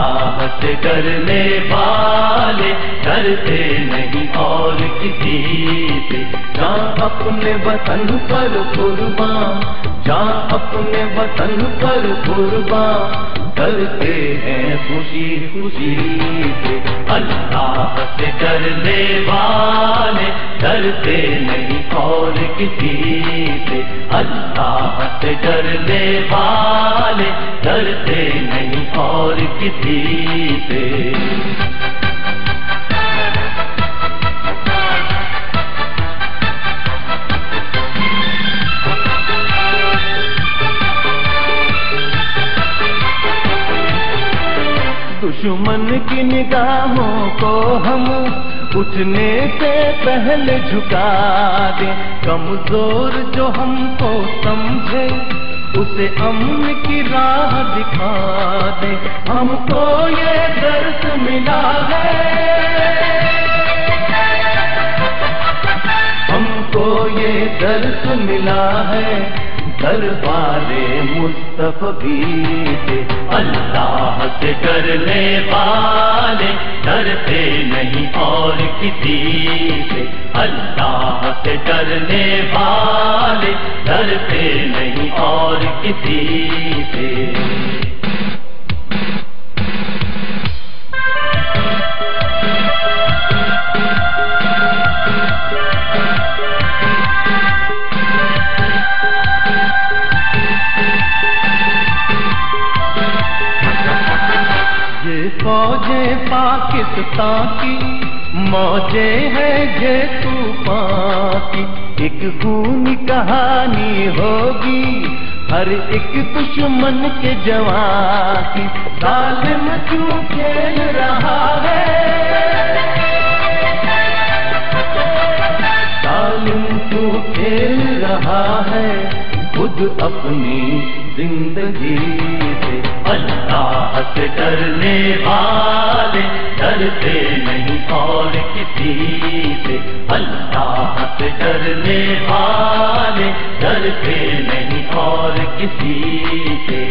अल्लाह से डरने वाले डरते नहीं और किसी से। जहाँ अपने वतन पर कुर्बान, जहाँ अपने वतन पर कुर्बान करते हैं खुशी खुशी से। अल्लाह से डरने वाले डरते नहीं और किसी से। अल्लाह से डरने वाले डरते नहीं और किसी से। दुश्मन की निगाहों को हम उठने से पहले झुका दे। कमजोर जो हमको समझे उसे अमन की राह दिखा दे। हमको ये दर्द मिला है, हमको ये दर्द मिला है दरबारे मुस्तफी से। अल्लाह से डरने वाले डरते नहीं और किसी से। अल्लाह से डरने वाले डरते नहीं और किसी से। फौजें पाकिस्तान की मौजें हैं ये तूफान की। एक खूनी कहानी होगी हर एक दुश्मन के जवान की। जालिम क्यों खेल रहा है, जालिम क्यों खेल रहा है खुद अपनी जिंदगी से। अल्लाह से डरने वाले डरते नहीं और किसी से। अल्लाह से डरने वाले डरते नहीं और किसी से।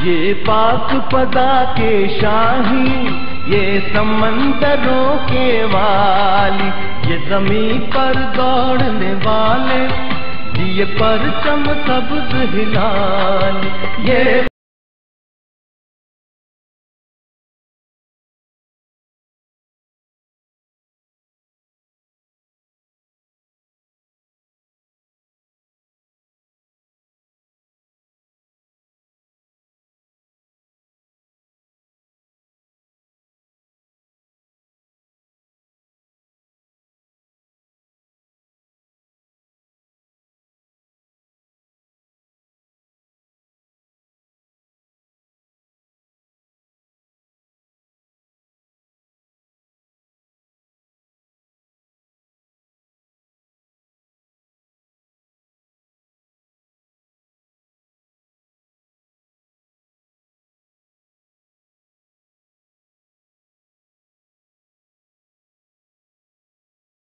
ये पाक पदा के शाही, ये समंदरों के वाली, ये जमीन पर दौड़ने वाले, ये परचम सब्ज हिलाल, ये